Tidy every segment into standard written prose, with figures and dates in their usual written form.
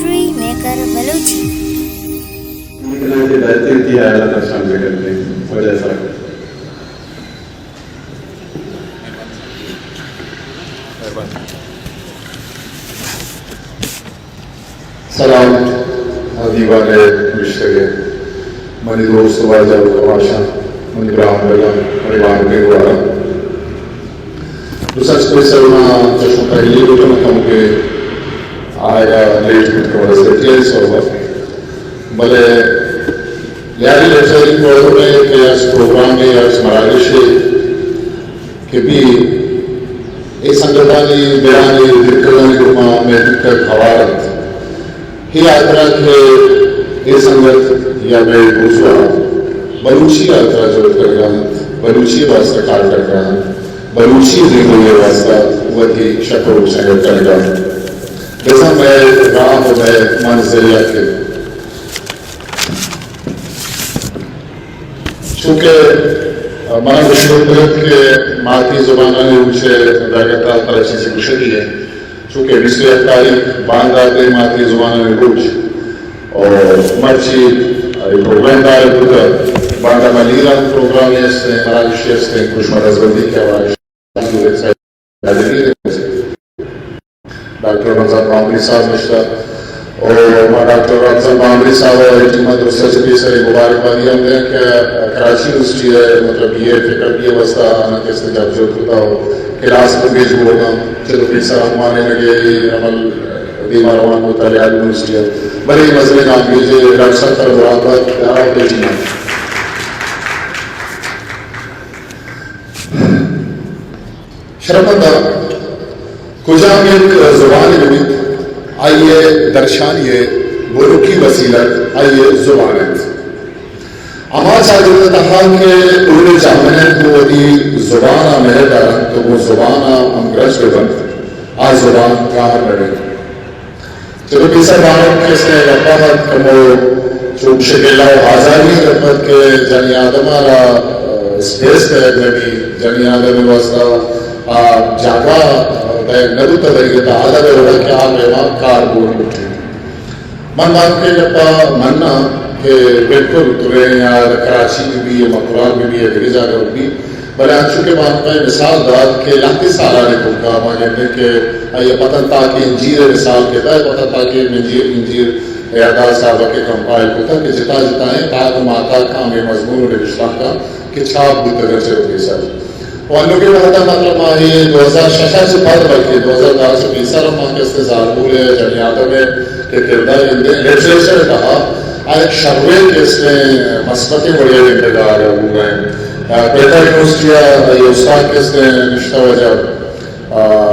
Secretary Maker Balochi. سلام دیوانے رشتے منی دوست واجہ کماشا منی برام بلا پریوار میں گوارا دوسرا کوئی سلمہ چشم پہلی روٹو میں کہوں کہ آیا لیٹ میں کروڑا سے کلیس ہوگا بلے یاری لیٹری پروڑوں میں کہ اس پروگرام میں یا اس مراکش کہ بھی ایک سنگتانی بیانی دکھلانی گرما میں دکھر خوارت ہی آترا کہ یہ سنگت یا بے دوسرا بلوچی آترا جو کر رہا بلوچی واسطہ کار کر رہا بلوچی زندگی واسطہ وہ کی شکل سنگت کر رہا جیسا میں رام و میں منظریہ کے چونکہ مانا بشکرت کے ماتی زبانہ نے مجھے درگتہ پرچی سے کشکی ہے چونکہ بسلی افکاری باندھاتے ماتی زبانہ نے روچ اور مرچی پروگرام دار بودھا باندھا ملیرہ پروگرام ہے اس نے مراکشی اس نے کچھ مرزبندی کیا مراکشی ڈاکٹر رمضان معاملی صاحب نشتہ اور ڈاکٹر رمضان معاملی صاحب اور حکومت دوسرے سے بھی ساری مبارکبادی ہم دیں کہ کراچی یونیورسٹی ہے مطلب یہ فکر بھی واسطہ آنا کہ اس نے جب ضرورت ہوتا ہو کلاس میں بھیج ہوگا چلو پھر سر ہمارے لگے عمل دیما روان ہوتا ہے یونیورسٹی ہے بڑے مسئلے نام بھیجے ڈاکٹر صاحب طرف برابر دعوت بھیجنا شرمندہ کجا میں ایک زبان بنی آئیے درشانیے بلوکی وسیلت آئیے زبانت اما چاہتے تھا کہ اردو جامعہ کو دی زبانہ میں دارن تو وہ زبانہ امگرج کے بند آج زبان کہاں لڑے چلو کسا بانت کس نے رفاہت کمو چوک شکلہ و آزادی رفت کے جنی آدم آرہ اسپیس تحت نبی جنی آدم واسطہ جاگا نبو تدریگی تعالیٰ بے روڑا کہ آپ ایمان کار بول اٹھے من بات کے جب مننا کہ بالکل ترے یہاں کراچی میں بھی مقرار میں بھی گریزہ گھر بھی بلے انچو کے بعد میں مثال داد کہ لانتی سالہ نے کھوکا ہما کہتے کہ یہ پتن تاکہ انجیر مثال کہتا ہے پتن تاکہ انجیر اعداد صاحبہ کے کمپائل ہوتا کہ جتا ہیں تاکہ ماتا کام مضمون و نوشتان کا کہ چھاپ بھی تگر سے ہوتے سر وانو کے بہتا مطلب آئی 2006 سے بعد بلکہ 2010 سے 20 سال ماں کے استظار بولے جنیاتوں میں کہ کردار اندے لیٹریچر کہا ایک شروع کے اس میں مسبتی بڑے انتگار ہوئے ہیں پیٹا یونیورسٹیا یہ استاد کے اس نے نشتہ وجہ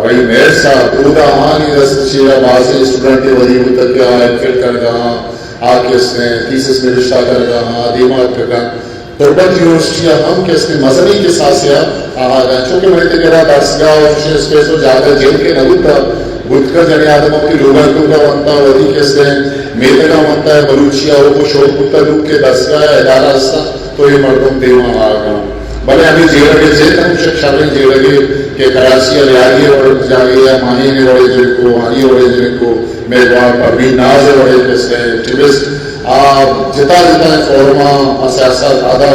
رہی میر صاحب پورا آنی دست چیرہ بازی اسٹوڈنٹی وزی ہوتا کیا انفیل کر گا آکے اس نے تیسس میں نشتہ کر گا دیمات کر گا دربت یونیورسٹیا ہم کہ اس نے مذہبی کے ساتھ سیا چونکہ میں نے کہا دارسگاہ اور فشن اسپیس ہو جاتا جیل کے نبود تھا بدھ کر جنی آدم اپنی لوگاں کیوں کا منتا ودی کے اس نے میتے کا منتا ہے بلوچیا ہو کو شوق پتہ لوگ کے دارسگاہ ادارہ ہستا تو یہ مردم دیوان آگا بلے ہمیں جیل لگے جیل ہم شکشاریں جیل لگے کہ کراچی علیاگی اور جاگی ہے ماہی نے وڑے جن کو ہانی وڑے جن کو میدوان پروین ناز وڑے کس نے ٹیبس جتا فورما سیاست آدھا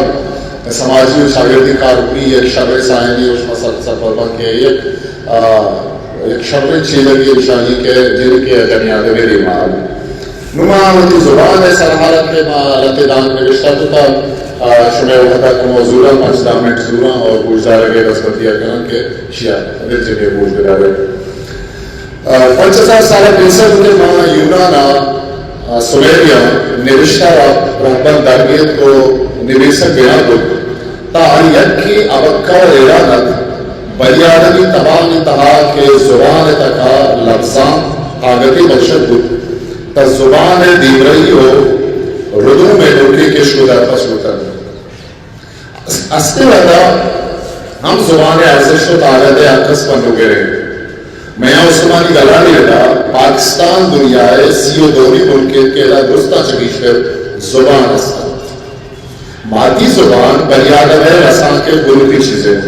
سماجی و شاگردی کارکنی ایک شبر سائنی اس مسئلہ سفربہ کے ایک شبر چیلگی اشانی کے جن کے جنیاد میری مال نماوتی زبان ہے سرحالت کے مالت دان میں رشتہ ہوتا شمع وحدہ کو موضوعہ پانچ دامنٹ زورہ اور گوشدار کے رسمتیہ کرن کے شیعہ دل جنگے بوجھ بدارے 50 سالہ پیسر ہوتے ماں یونانا سمیریہ نوشتہ رہبن درمیت کو نویسک بیان بود تا آریت کی ابکہ و ایرانت بیادمی تمام انتہا کے زبان تکا لفظان آگتی بخشت بود تا زبان دیمرئی ہو ردو میں لوکی کے شکودہ پسوتا استے وقتا ہم زبان ارزش و تعالیت اکس بندو گے رہے میں عثمانی گلانی لگا پاکستان دنیا ہے سیو دونی ملکیت کے لئے درستہ چکیشتر زبان ہستا مادی زبان بنیادم ہے رسان کے گروپی چیزیں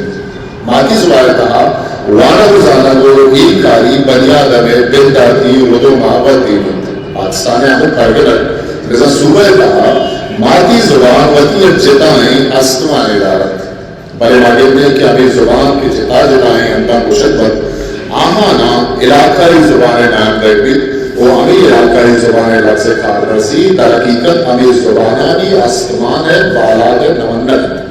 مادی زبان کہا وانا روزانہ کو ایک کاری بنیادم ہے بنداتی ردو محبت دیوت پاکستان ہم کارگل مثلا صوبہ کہا مادی زبان وتی جتائیں استوان ادارت بلے ماگل نے کہ ہمیں زبان کی جتا جتائیں اندہ مشدت آمانا علاقائی زبان نام دیکھ وہ ہمیں علاقائی زبان لگ سے کھار رسی در حقیقت ہمیں زبانانی استوان ہے بالاد نمندت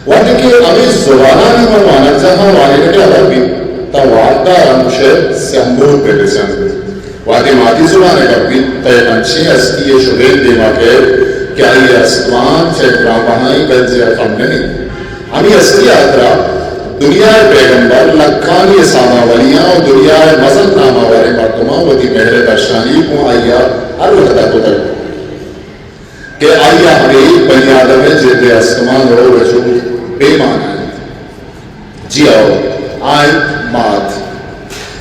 وقت کہ ہمیں زبانانی مرمانا جہاں والی نے عرب بھی توادہ رمشے سمبول پہ بسند وادی مادی زبان ہے کبھی تیب انچی اسکی شبیل دیما کہ کیا یہ استوان چھے گرام بہائی گلزی افم نہیں ہمیں اسکی آترا دنیا پیغمبر لکھانی ساما ولیاں اور دنیا مزن نامہ والے مردمہ وادی مہر درشانی کو آئیا ہر وقتہ کو تک کہ آئیا ہمیں بنی آدم ہے جیدے استوان ہو وجود بے معنی جی آؤ آئیں مات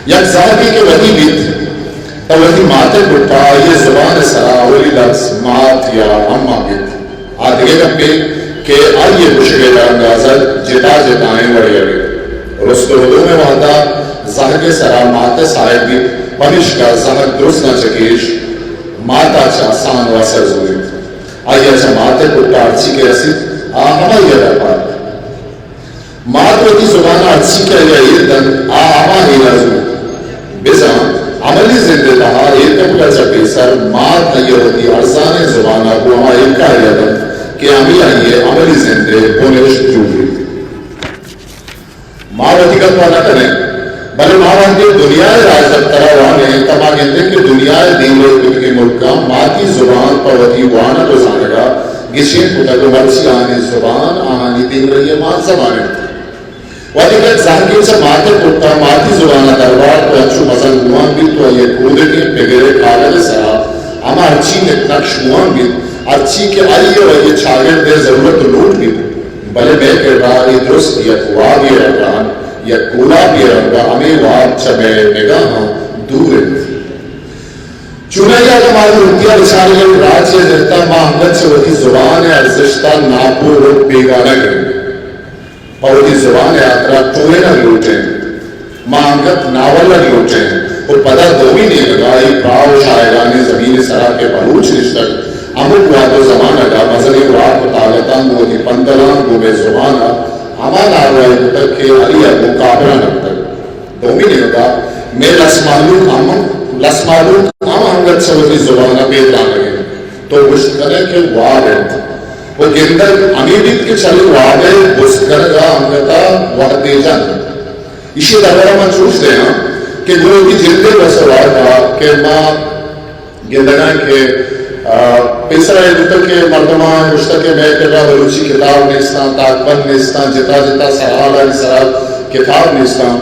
یک ذاتی کے وحی بیت تو وحی ماتے بٹھا یہ زبان سراولی لفظ مات یا اما بیت آدھگے کپے کہ آئیے مشکے اندازت جتا جتائیں وڑی اگے رسط حدو میں وعدہ زہگ سرا مات صاحب بھی پنش کا زہگ درست نہ چکیش ماتا چاسان و سرزوریت آئیے اچھا ماتے بٹھا ارچی کے رسید ہمیں یہ رہا مات وقتی زبان ارچی کے لئے دن آما ہی رضو بزان عملی زندہ تہا ایک کمکا چپی سر مات نہیں ہوتی ارزان زبانہ کو ہما ایک کا لئے دن کہ ہمیں آئیے عملی زندے بونش جوڑی ماں وطیقت وانا کریں بلے ماں وانتے دنیا راجت طرح وانے تب آگے کہ دنیا دین و کے ملکہ ماتی زبان پر وطی وانا تو زانگا گشین کتا کو مرسی آنی زبان آنی دین رہی ماں زبانے وطیقت زہنگی سے ماتے کتا ماتی زبانہ دربار تو اچھو مزن موان بھی تو یہ کودے کے پگرے کاغل سرا اما ارچی نے نقش موان بھی ارچی کے آئیے و یہ چھاگر دے ضرورت لوٹ بھی بلے میں کہ رہا یہ درست یا کوا بھی رہا یا کولا بھی رہا ہمیں واب چبے نگاہ دور ہے چونہ یا کمال رتیا بچاری راج سے جرتا ماہنگت سے وہی زبان ارزشتہ ناپو رو بیگانہ کریں اور وہی زبان آترا توئے نہ لوٹیں ماہنگت ناول نہ لوٹیں وہ پتہ دو بھی نہیں لگا یہ پراؤ شاعرانی زمین سرا کے بلوچ نشتر امک وادو زمانہ کا مزنی رات کو طالتان وہ دی پندران گو بے زبانہ امان آروائی کتر کے علی ابو کابرہ نکتر دو بھی نہیں لگا میں لسمالوک ہنگت سے وہی زبانہ بیدران لگے تو گشت کرے کہ وارد وہ گندر امیدت کے چلے وعدے بسکرگا ہمگتا وحدے جن اسی دورہ میں چوش دے ہاں کہ گروہ کی جلدے بسوار تھا کہ ماں گندگاں کے پیسرہ ایڈوٹر کے مردمان مشتق میکر بلوچی کتاب نیستان تاکبن نیستان جتا جتا سرحالہ سرحال کتاب نیستان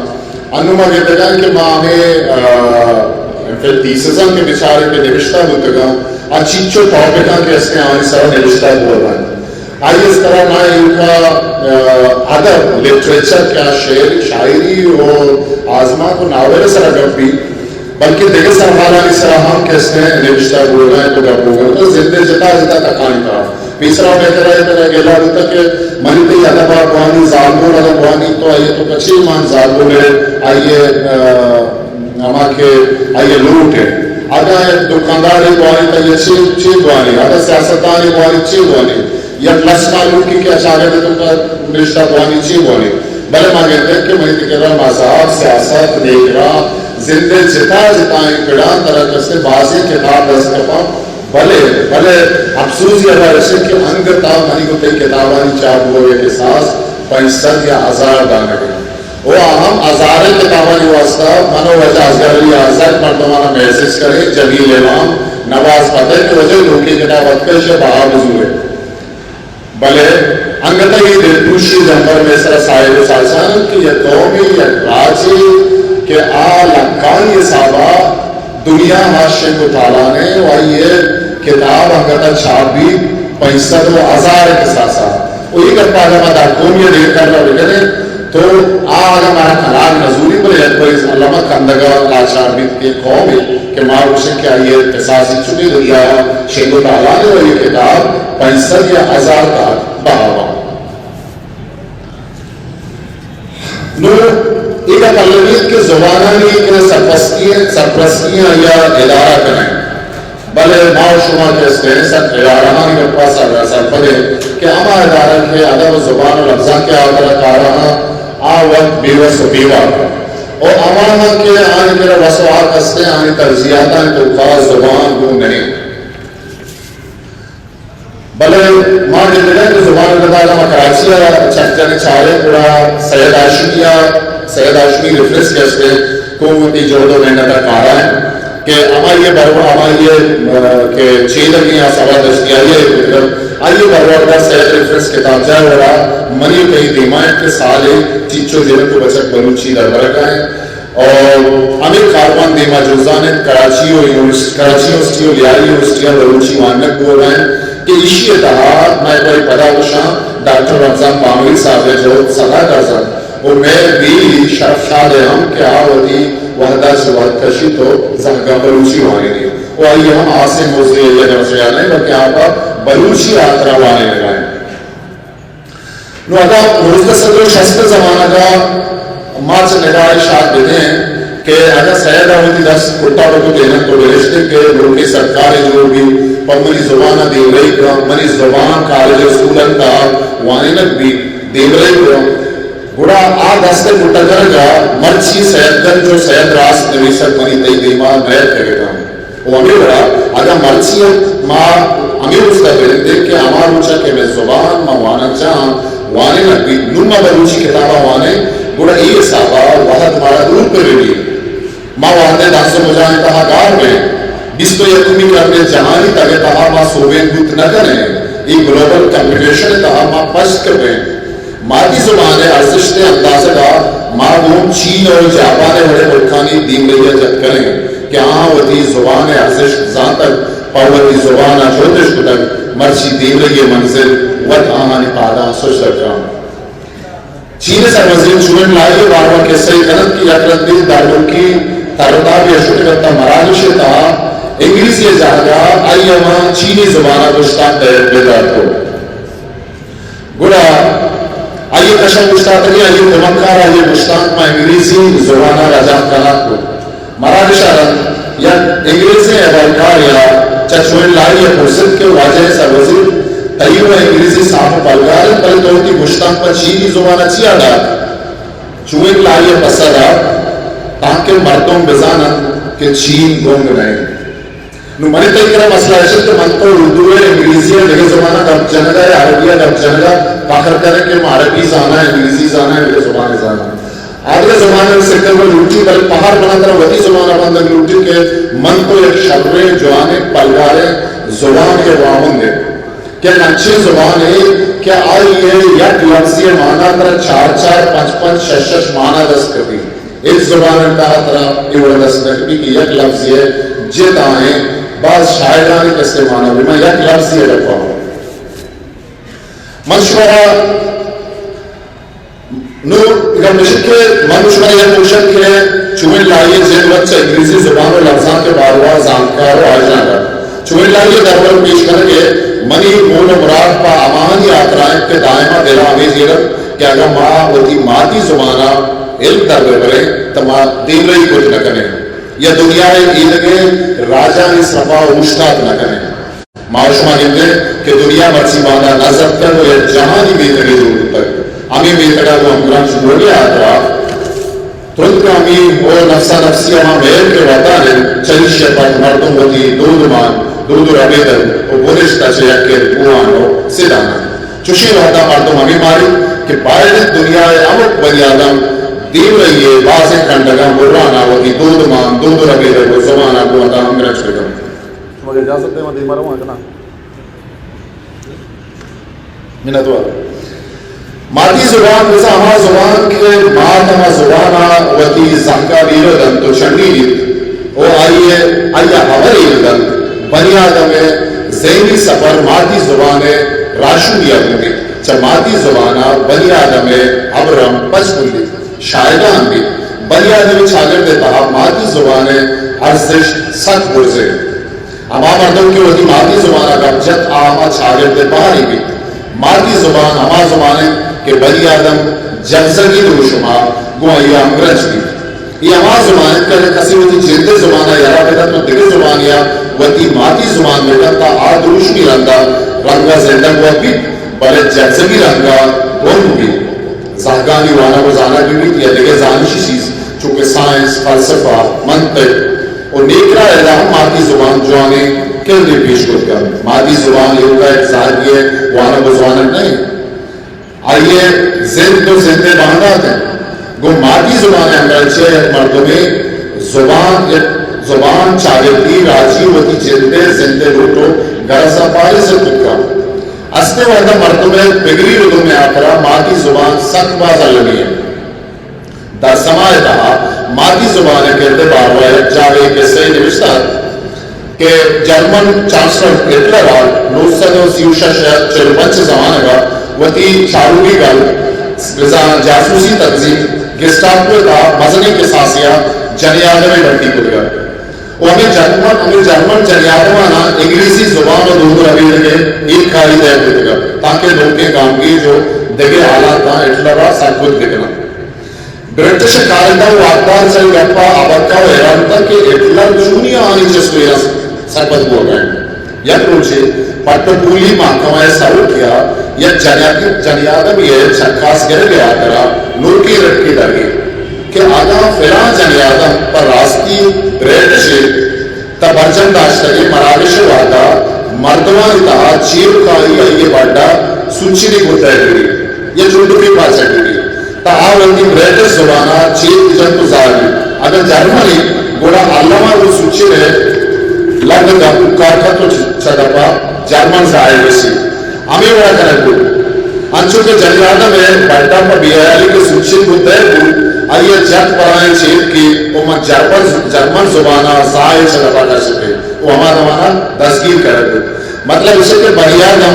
انہوں گندگاں کے ماں ہمیں پھر تیسزم کے بچارے پہ نوشتہ ہوتا گا اچھیچو ٹاپکاں کے اس کے آنے سارا نوشتہ ہوا بھائی آئی اس طرح نہ ان کا ادب لٹریچر کیا شعر شاعری اور آزما کو ناول سر اگر بھی بلکہ دیکھے سرحالانی سرا ہم کس نے نوشتہ ہوا گئے تو گھر ہوگا تو زندے جتا جتا تکانی کا تیسرا بہتر ہے میرا گیلا ہوتا کہ منی تے ادبا بوانی ظالمون اگر بوانی تو آئیے تو کچھ ایمان ظالموں میں آئیے ہما کے آئیے لوٹ ہے آگا دکانداری بوانی تا یہ چی بوانی آگا سیاستانی بوانی چی بوانی یا لسنا لوٹ کی کیا چاہے تھے تو کا رشتہ بوانی چی بوانی بلے ماں کہتے ہیں کہ میں کہہ رہا مذہب سیاست دیکھ رہا زندے جتا جتائیں کڑان طرح کسے بازی کتاب دست کپا بلے افسوس یہ رہا رسے کہ انگتا منی کو تے کتابانی چاہ ہوئے کے ساس پینسد یا ہزار دانے گئے وہ اہم ازار کتابانی واسطہ منو وجہ ازگری آزاد مردمانہ محسس کرے جمیل امام نواز فتح کے وجہ لوکی کتابت کے شب آبزو ہے بلے انگتا یہ دلپوشی جنبر میں سر صاحب و سالسان کہ یہ قومی یا راجی کہ لکان یہ صحابہ دنیا حاشے کو تالانے اور یہ کتاب انگتا چھاپی پینسد و ہزار کے ساتھ ساتھ وہی کرتا ہے مدہ قوم یہ دیر کر رہا بگرے تو آگا ہمارا خلاق نظوری پر یہ کوئی علامہ کندگا لاچار بیت کے قوم ہے کہ معروشن کیا یہ قصاصی چکی دنیا شیخ و تعالیٰ نے وہ یہ کتاب 65 یا 1000 کا بہاوا نو ایک اقلمیت کے زبانہ میں ایک سرپرستیاں یا ادارہ کریں بلے ماں شما کے استحسن ادارہان کے پاس اگر پڑے کہ اما ادارہ کے ادب زبان و لفظان کے آدھر کارہاں وقت بیوس و بیوہ اور امانہ کے آنے میرا وسوات استے آنے ترزیاتاں تو خاص زبان گو نہیں بلے ماں جدگاہ کے زبان اللہ تعالیٰ کراچی چک جانے چاہے پورا سید آشمی ریفرنس کے استے قومتی جوڑوں میں نظر کارا ہے کہ یہ بروا کہ چیز لگی سوا دستی آئیے بروا کا سید ریفرنس کتاب جائے ہو رہا منی کئی دیمائن کے سالے چیچو جنہ کو بچک بلوچی در برکا ہے اور امیر خاروان دیما جوزان کراچی یونیورسٹی و لیاری یونیورسٹی بلوچی مانک بول رہے ہیں کہ اسی اتحاد میں کوئی پڑا بشاں ڈاکٹر رمضان معمولی صاحب جو صلاح کرزن وہ میں بھی شرف شاد ہم کہ آوردی وحدہ سے وقت کشی تو زنگا بلوچی وانی نہیں وہ آئیے ہم آسے موزی یہ نرسیال نہیں بلکہ آپا بلوچی آترہ وانے لگائیں نو ادا روزدہ صدر شستر زمانہ کا مارچ نگاہ شاد دیتے ہیں کہ اگر سیدہ ہوتی دس کٹا کو دینا تو برشتے کہ روکی سرکاری جو بھی پر منی زبانہ دیورائی کا منی زبان کالج اسکولن کا وانینک بھی دیورائی کا گوڑا دستے کٹا کرگا مرچی سیدگن جو سید راست نویسک منی تی دیما نیر کرے گا وہ ہمیں بڑا اگر مرچی ماں ہمیں اس کا بلندے کہ ہمارا روچا کہ میں زبان ماں وانا چاہاں وانینک بھی نمہ بلوچی کتابہ وانے گوڑا یہ صحابہ وحد مارا دور پر بھی ماں وحدے دانسو مجھائیں تہا گار میں بیستو یکمی کرنے جہانی تاکہ تہا ماں سووین دوت نہ کریں ایک گلوبل کمپیٹیشن تہا ماں پشت کریں مادی زبانے ارزشتے اندازہ کا ماں وہ چین اور جاپانے بڑے ملکانی دین لئے جد کریں کہ وہ تی زبان ارزش زان تک پاوتی زبانہ جوتش کو تک مرچی دین لئے منزل ود آمانی پادا سوچ رکھا چین سر وزیر چون لائیے باروا کے صحیح غلط کی اکرت دل داروں کی ترداب یا شکرتا مراجش تا انگلیسی جاگا آئیے وہاں چینی زبانہ گشتان بیدار کو گوڑا آئیے کشم گشتان تکی آئیے دمکار آئیے گشتان میں انگلیسی زبانہ رجان کنات کو مراجش آرن یا انگلیسی احبالکار یا چچوین لائی یا پرسد کے واجہ سر وزیر تیو انگلیسی صاحب پلگار پل توڑتی گشتان پر چینی زبانہ چیا دا چوین لائی پسر تاکہ مردوں بزانا کہ چین گونگ رہے نو منی تیکرہ مسئلہ ہے کہ من تو اردو ہے انگلیسی ہے لگے زمانہ دب جنگا ہے عربیہ دب جنگا پاکر کریں کہ عربی زانا ہے انگلیسی زانا ہے لگے زبانے زانا آدھے زمانے میں سکر میں لوٹی بل پہاڑ بنا طرح وہی زمانہ بندر لوٹی کہ من تو ایک شبرے جوانے پلگارے زبان کے وامن دے کیا نچے زبان ہے کیا آئیے یک لفظی مانا طرح چار چار پنچ پنچ شش شش مانا دست کرتی ایک زبان انتہا طرح ایوڑا دست کرتی کہ یک لفظی ہے جت آئیں بعض شاعرانی کا استعمال ہوئی میں یک لفظی ہے رکھا ہوں منشورہ نو اگر مشکل کے منشورہ یہ پوشن کے چوئن لائیے جن وقت سے انگلیسی زبان و لفظان کے باروا زانکار و آجنا کر چوئن لائیے دربر پیش کر کے منی مول و مراد پا امانی آترائیں کے دائمہ دلہ آمیز یہ رکھ کہ اگر ماں ہوتی مادی زبانہ علم دربر کریں تو ماں دین رہی کچھ نہ کریں یا دنیا ایدگے راجہ اس رفا اوشتات نہ کریں معاشمہ کہتے ہیں کہ دنیا مرسی باندھا نظر کر وہ یہ جہانی بیتگے ضرور تک امی بیتگا کو ہم گرام شروعی آترا ترد کا امی اور نفسہ نفسی ہم بیر کے وطان ہے چلی شیطان مردوں ہوتی دود ربیدر اور بنشتہ سے یکر اوانو سیدانا چوشی وحدہ مردوں ہمیں ماری کہ باید دنیا امک بنی آدم دین رہیے بازیں کنڈگاں برانا وہی دود ربیدر کو زمانہ کو وطا ہم گرچ کریں مگر جا سکتے ہیں میں دیمہ رہوں اکنا منت ہوا مادی زبان جیسا ہمارا زبان کے مات ہمارا زبانہ وطی زنکا بیردن تو چنڈی لیت او آئیے ہماری اردن بنی آدم ذہنی سفر مادی زبان راشو دیا ہوگی چا مادی زبانہ بنی آدم عبرم پچ بلی شاہدان بھی بنی آدم چھاگر دیتا مادی زبان ارزش ست برزے ہما مردوں کی وہی مادی زبانہ کا جت آما چھاگر دے باہری بھی مادی زبان ہما زبانے کہ بنی آدم جنزگی دو شما گوہ یہ امگرج بھی یہ ہما زبانے کہ کسی ہوتی جلد زبانہ یا رابطہ تو دیگر زبانیہ وتی ماتی زبان بیٹا تا آدروش بھی رنگا زندگ وقت بلے جگزگی رنگا گون بھی زہگانی وانا کو زانا بھی یا دیگے زانشی چیز چونکہ سائنس فلسفہ منطق اور نیکرا اعلام مادی زبان جوانے کردے پیش کر کر مادی زبان یہ ہوگا ایک ظاہری ہے وانا کو زبان نہیں آئیے زند تو زندے باندھات ہیں گو مادی زبان انگرچہ مردوں میں زبان چاگرتی راجی ہوتی جلدے زندے لوٹو گرزا پارے سے تکا استے وحدہ مردوں میں بگری ردوں میں آکرا مادی زبان سخت باز لگی ہے در سمائے کہا مادی زبان کہتے باروائی جاوے قصے نوشتہ کہ جرمن چانسلر ہٹلر 1946 زمانہ کا وتی چاروگی گل جاسوسی تنظیم گسٹاپو کا مزنی قصاصیہ جنیادہ میں بڑھتی کر گیا وہ ہمیں جرمن جنیادوانا انگلیسی زبان و دو روی لگے ایک کاری دے دیتے گا تاکہ لوگ کے کام کی جو دیکھے حالات تھا ہٹلر سب کچھ دیکھنا برٹش کارندہ واقعات سے گپا آبادکا و ایران تک کہ ہٹلر چونی آنی جسویہ سکبت ہو گئے یا پروچے پٹپولی محکمہ سرو کیا یا جنیادم یہ چھکاس گر گیا کرا لوکی رکھی درگی کہ آگا فیران جنیادم پر راستی برٹشے تبرجن داشتگی مراوش وعدہ مردمان اتحا چیر کاری آئیے بڑھا سوچی کو تیر گری یہ جنڈوکی پاسا گری تا آوردی برٹش زبانہ چیر جن تو ظاہری اگر جرمنی گوڑا علمہ کو سوچی رہے لگ گا کارکا تو چھدپا جرمن ظاہر رسی ہمیں وڑا کرنے کو انچو کے جنیادہ میں بڑھتا پر بیالی کے سوچی کو تیر کو آئیے جت پرائیں چیپ کی امت جرمن زبانہ ظاہر چھدپا کر سکے وہ ہمارا زمانہ دستگیر کرے کو مطلب اسے کہ بریادم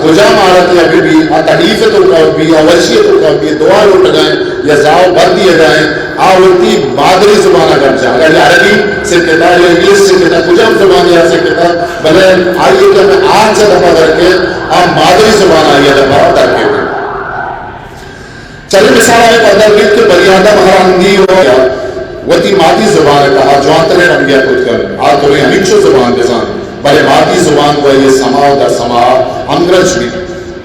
کھجا مارتی ابھی بھی تحریفتوں کا بھی اوشیتوں کا بھی دعا لوٹ گئے یا زاو بر دیے گئے آورتی مادری زبانہ کر جائے اگر عربی سے کہتا یا انگلیس سے کہتا کھجا زبان یا سے کہتا بلے آئیے کہ میں آج سے دفعہ کر کے آپ مادری زبان آئیے دفعہ در کے چلے مثال آئے قدر بیت کے بریادم ہراندی ہو گیا وتی مادی زبان کہا جوانترے رنگ گیا خود کر آتوری ہمیچو زبان دیزان بلے مادی زبان کو یہ سماع در سماع انگرج بھی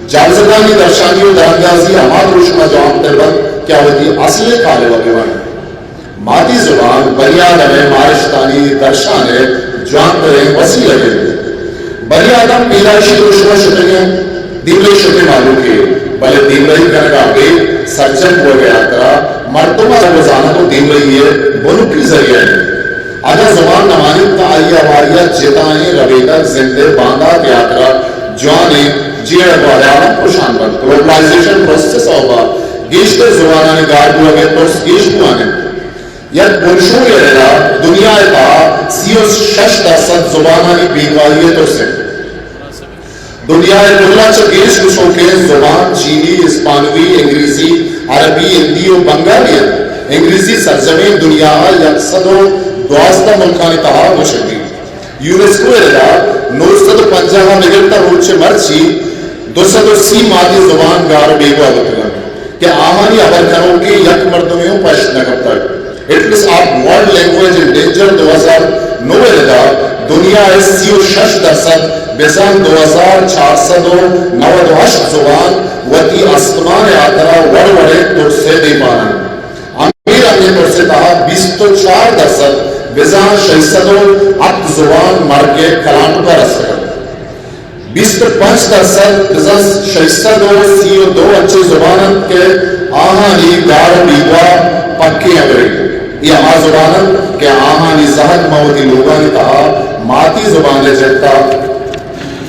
جالزدانی درشانی و درندازی ہماد روشنا جوان تربت کیا ہوتی اصل کالے وگے ون مادی زبان بریادم مارشتانی درشانے جوان ترین وسیع لگے بریادم پیدائشی روشنا شکریاں دیملے شکر معلوم کے بلے دیملے کرگا بے سرجن ہو گیا کرا مرتبہ روزانہ تو دیملے یہ بلوک کی ذریعہ ہے اگر زبان نمانی تا آئیہ واریہ جتائیں ربیدک زندے باندھا تیاترہ جوانے جیڑ باریانا پرشان بند گلوبلائزیشن پروسیس ہوگا گیشتے زبانانی گارڈ ہوا گئے پرس گیش بوانے یک بلشو یہ رہا دنیا تا 36% زبانانی بیگوائی تو سے دنیا کلہ چا گیش کشوں کے زبان چینی اسپانوی انگریزی عربی ہندی و بنگالی انگریزی سرزمین دنیا یکصدوں دوازدہ ملکانی تہا مشکلی یونیسکو اعلا 950 نگرتا روچے مرچی 230 مادی زبان گار بیگوا بکرن کہ آمانی ابرکنوں کے یک مردمیوں پشت نکب تک اٹلیس آپ ورلڈ لینگویج انڈینجر 2009 اعلا دنیا ہے 36% بیزان 2498 زبان وطی استمان آترا وڑ وڑے ترسے دی پانا امیر امیر ترسے تہا 24% بزان 608 زبان مر کے کلام پر اثر 25% بزان 632 اچھے زبانن کے آہانی دار بیگوا پکے اگرے یہ آہا زبانن کے آہانی زہد موتی لوگانی تہا ماتی زبان جہتا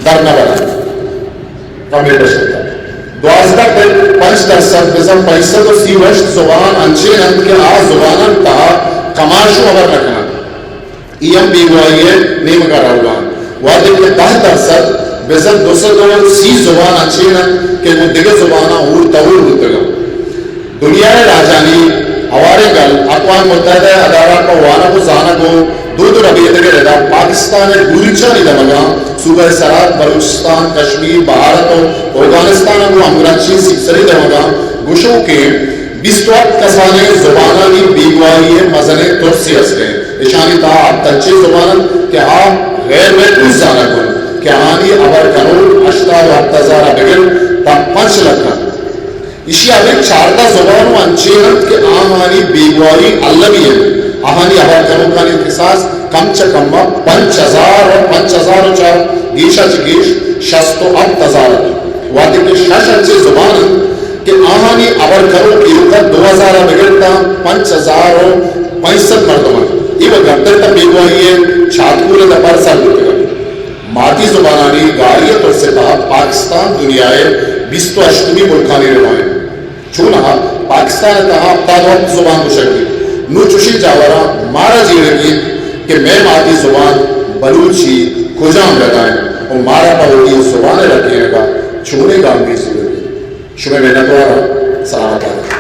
درنا بنا کمیٹر شکتا 12% بزان 538 زبان انچے نند کے آہ زبانن تہا کماشو اگر رکھنا ایم بیگوائیے نیم کا روگان وعدے کے 10% بزن 230 زبان اچھے نا کہ وہ دیگر زبانہ اور تور ہوتے گا دنیا راجانی ہمارے گل اقوام متحدہ ادارہ کو وانا کو زانا کو دو ربیعت کے رہا پاکستان ہے گوریچہ نہیں دمگا صوبہ سرات بلوچستان کشمیر بھارت و افغانستان کو امگرانچی سکسری دمگا گوشوں کے 28 کسانے زبانانی بیگوائی مزنے ترسی اس گئے اشانی تا تچے زبان کہ آپ غیر میں کچھ زانا کن کہ آنی ابر کنول اشتا و ابتزارہ بگل تا 5 لکھا اسی ابھی چارتا زبانوں انچینت کہ آمانی بیگواری اللہ بھی ہے آہانی ابر کنول کا اختصاص کم چا کم 5000 اور 5004 گیشا چگیش شستو ابتزارہ وادی کے شش انچے زبان کہ آہانی ابر کنول کی روکت 2000 بگلتا 5065 مردمان یہ وہ گھرتر تا بیگواری ہے چھاتکول دا پر سال ہوتے گا ماتی زبانانی گاریت اور ستا پاکستان دنیاے 28 ملکانی روائیں چونہا پاکستان تہا اپتاد وقت زبان کو شکلی نو چوشی جاورا مارا جیرگی کہ میں ماتی زبان بلوچی کجام لگائیں اور مارا پاوٹی زبانے رکھیں گا چھونے گا امی زبانی شمع محنت وارا سلامت آدھا